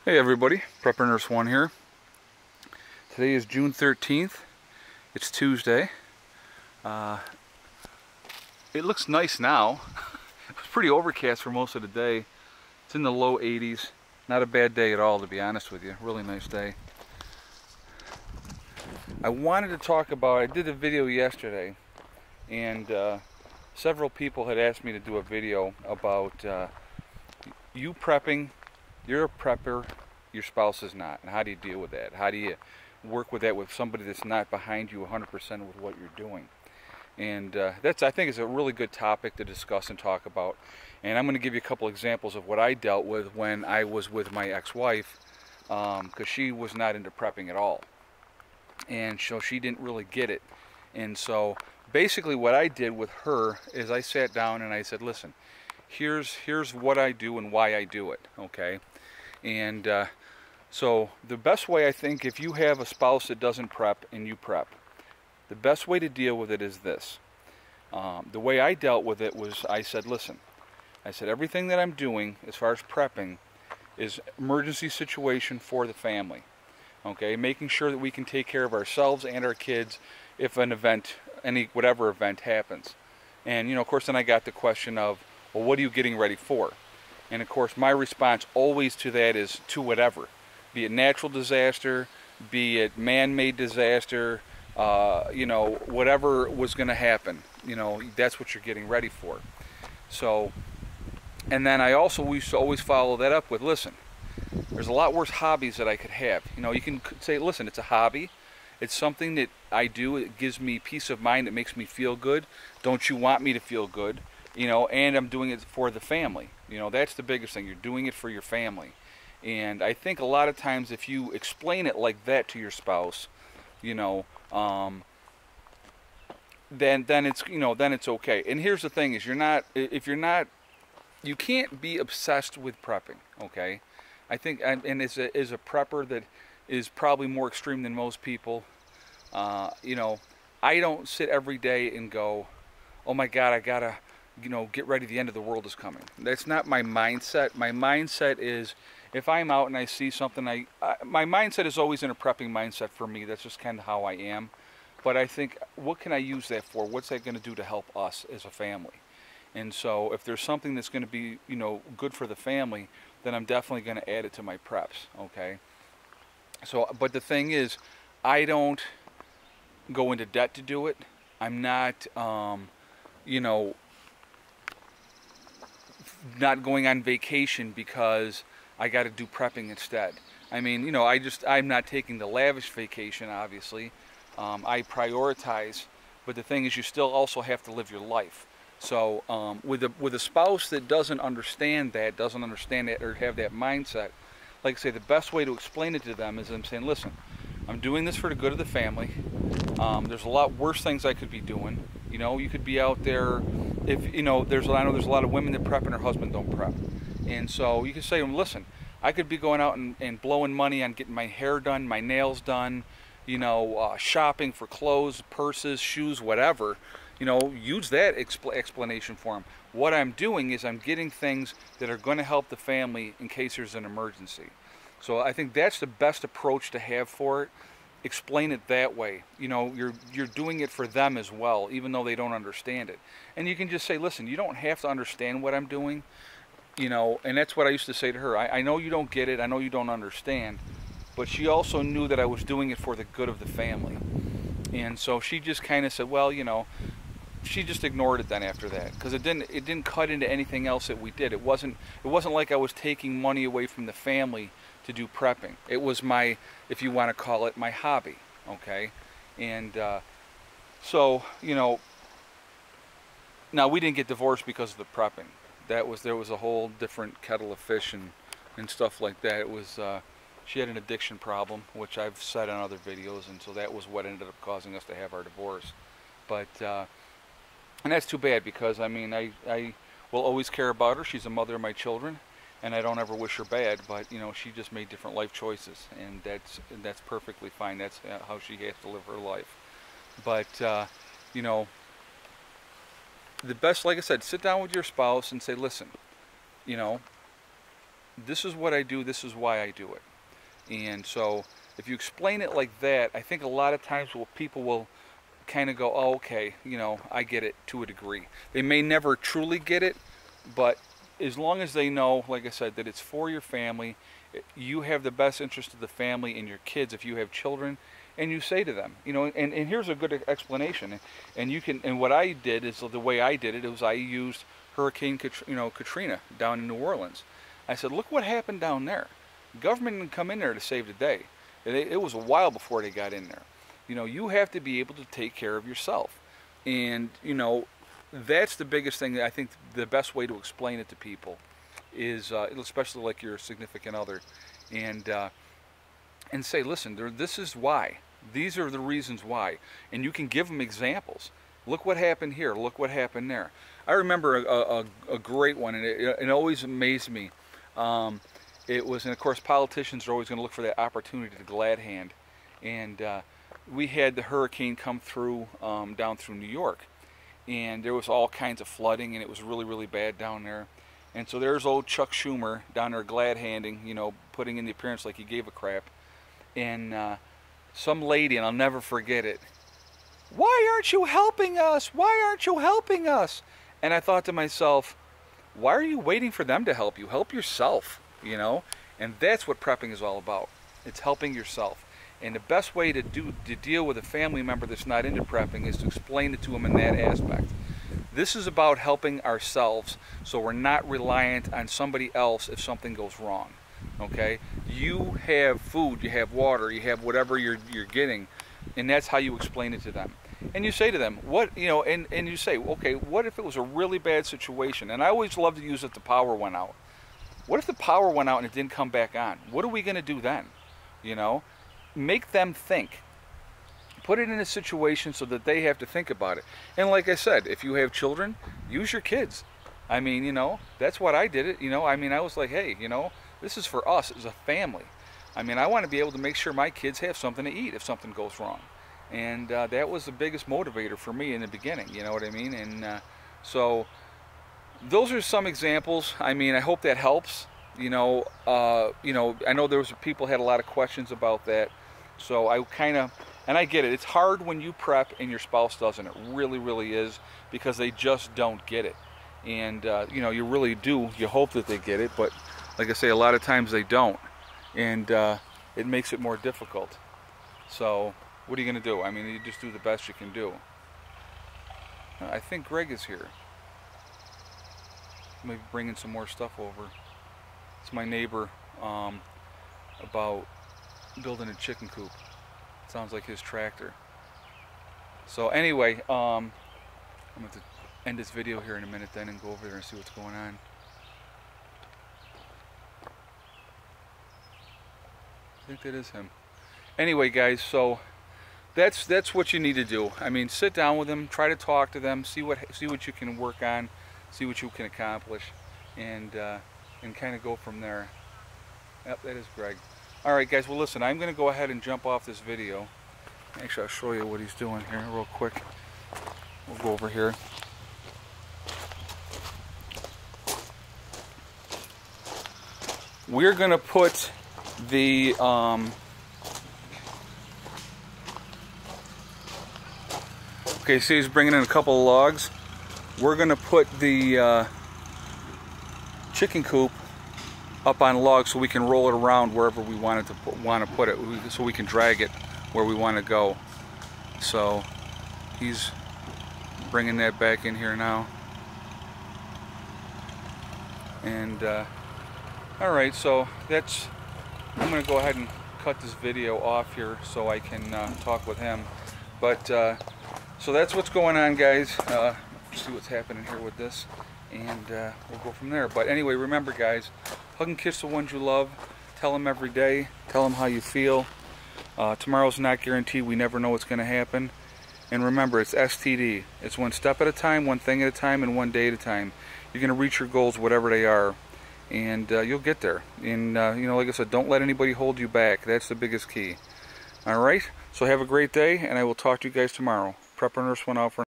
Hey everybody, Prepper Nurse 1 here. Today is June 13th. It's Tuesday. It looks nice now. It was pretty overcast for most of the day. It's in the low 80s. Not a bad day at all, to be honest with you. Really nice day. I wanted to talk about, I did a video yesterday, and several people had asked me to do a video about you prepping. You're a prepper, your spouse is not, and how do you deal with that? How do you work with that with somebody that's not behind you 100% with what you're doing? And that's, I think, is a really good topic to discuss and talk about. And I'm going to give you a couple examples of what I dealt with when I was with my ex-wife, because she was not into prepping at all, and so she didn't really get it. And so basically what I did with her is I sat down and I said, listen, here's what I do and why I do it, okay? And so the best way, I think, if you have a spouse that doesn't prep and you prep, the best way to deal with it is this. The way I dealt with it was I said, listen, I said everything that I'm doing as far as prepping is emergency situation for the family, okay? Making sure that we can take care of ourselves and our kids if an event, whatever event happens. And, you know, of course, then I got the question of, well, what are you getting ready for? And of course, my response always to that is to whatever, be it natural disaster, be it man-made disaster, you know, whatever was going to happen, you know, that's what you're getting ready for. So, and then we used to always follow that up with, listen, there's a lot worse hobbies that I could have. You know, you can say, listen, it's a hobby. It's something that I do. It gives me peace of mind. It makes me feel good. Don't you want me to feel good? You know, and I'm doing it for the family. You know, that's the biggest thing. You're doing it for your family. And I think a lot of times if you explain it like that to your spouse, you know, then it's, you know, then it's okay. And here's the thing is, you can't be obsessed with prepping, okay? I think, and as a prepper that is probably more extreme than most people, you know, I don't sit every day and go, oh my God, I gotta, you know, get ready, the end of the world is coming. That's not my mindset. My mindset is, if I'm out and I see something, my mindset is always in a prepping mindset for me. That's just kind of how I am. But I think, what can I use that for? What's that going to do to help us as a family? And so if there's something that's going to be, you know, good for the family, then I'm definitely going to add it to my preps, okay? So, but the thing is, I don't go into debt to do it. I'm not, you know, not going on vacation because I got to do prepping instead. I mean, you know, I'm not taking the lavish vacation, obviously. I prioritize, but the thing is, you still also have to live your life. So with a spouse that doesn't understand that, or have that mindset, like I say, the best way to explain it to them is I'm saying, listen, I'm doing this for the good of the family. There's a lot worse things I could be doing. You know, you could be out there, if, you know, I know there's a lot of women that prep and their husband don't prep. And so you can say to them, listen, I could be going out and blowing money on getting my hair done, my nails done, you know, shopping for clothes, purses, shoes, whatever. You know, use that explanation for them. What I'm doing is I'm getting things that are going to help the family in case there's an emergency. So I think that's the best approach to have for it. Explain it that way. You know, you're doing it for them as well, even though they don't understand it. And you can just say, listen, you don't have to understand what I'm doing. You know, and that's what I used to say to her. I know you don't get it. I know you don't understand. But she also knew that I was doing it for the good of the family. And so she just kind of said, well, you know, she just ignored it then after that, because it didn't cut into anything else that we did. It wasn't like I was taking money away from the family to do prepping. It was my, if you want to call it, my hobby, okay? And so, you know, now we didn't get divorced because of the prepping. There was a whole different kettle of fish and stuff like that. It was, she had an addiction problem, which I've said on other videos, and so that was what ended up causing us to have our divorce. But, and that's too bad, because, I mean, I will always care about her. She's the mother of my children, and I don't ever wish her bad, but, you know, she just made different life choices, and that's perfectly fine. That's how she has to live her life. But, you know, the best, like I said, sit down with your spouse and say, listen, you know, this is what I do, this is why I do it. And so if you explain it like that, I think a lot of times people will kind of go, oh, okay, you know, I get it to a degree. They may never truly get it, but as long as they know, like I said, that it's for your family, you have the best interest of the family and your kids if you have children, and you say to them, you know, and here's a good explanation. And you can, and what I did is, the way I did it, was I used Hurricane Katrina down in New Orleans. I said, look what happened down there. The government didn't come in there to save the day. It was a while before they got in there. You know, you have to be able to take care of yourself. And, you know, that's the biggest thing. I think the best way to explain it to people is, especially like your significant other, and say, listen, this is why. These are the reasons why. And you can give them examples. Look what happened here. Look what happened there. I remember a great one, and it always amazed me. It was, and of course, politicians are always going to look for that opportunity to glad hand. And we had the hurricane come through, down through New York. And there was all kinds of flooding, and it was really, really bad down there. And so there's old Chuck Schumer down there glad handing, you know, putting in the appearance like he gave a crap. And some lady, and I'll never forget it, why aren't you helping us? Why aren't you helping us? And I thought to myself, why are you waiting for them to help you? Help yourself, you know? And that's what prepping is all about. It's helping yourself. And the best way to deal with a family member that's not into prepping is to explain it to them in that aspect. This is about helping ourselves, so we're not reliant on somebody else if something goes wrong. Okay? You have food, you have water, you have whatever you're getting, and that's how you explain it to them. And you say to them, what, you know, and you say, okay, what if it was a really bad situation? And I always love to use it, the power went out. What if the power went out and it didn't come back on? What are we going to do then? You know? Make them think. Put it in a situation so that they have to think about it. And like I said, if you have children, use your kids. I mean, you know, that's what I did it. You know, I mean, I was like, hey, you know, this is for us as a family. I mean, I want to be able to make sure my kids have something to eat if something goes wrong. And that was the biggest motivator for me in the beginning, you know what I mean? And so those are some examples. I mean, I hope that helps. You know, I know there was people had a lot of questions about that. So I kind of, and I get it. It's hard when you prep and your spouse doesn't. It really, really is, because they just don't get it. And, you know, you really do. You hope that they get it. But like I say, a lot of times they don't. And it makes it more difficult. So what are you going to do? I mean, you just do the best you can do. I think Greg is here. Maybe bringing some more stuff over. It's my neighbor about building a chicken coop. Sounds like his tractor. So anyway, I'm going to end this video here in a minute then and go over there and see what's going on. I think that is him. Anyway, guys, so that's what you need to do. I mean, sit down with them, try to talk to them, see what you can work on, see what you can accomplish, and kind of go from there. Yep, that is Greg. Alright guys, well listen, I'm going to go ahead and jump off this video. Actually, I'll show you what he's doing here real quick. We'll go over here. We're going to put the okay, see he's bringing in a couple of logs. We're going to put the chicken coop up on logs so we can roll it around wherever we want to put it, so we can drag it where we want to go. So he's bringing that back in here now. And alright, so that's, I'm going to go ahead and cut this video off here so I can talk with him. But so that's what's going on, guys. See what's happening here with this, and we'll go from there. But anyway, remember guys, hug and kiss the ones you love. Tell them every day. Tell them how you feel. Tomorrow's not guaranteed. We never know what's going to happen. And remember, it's STD. It's one step at a time, one thing at a time, and one day at a time. You're going to reach your goals, whatever they are, and you'll get there. And you know, like I said, don't let anybody hold you back. That's the biggest key. All right. So have a great day, and I will talk to you guys tomorrow. Prepper Nurse 1 out for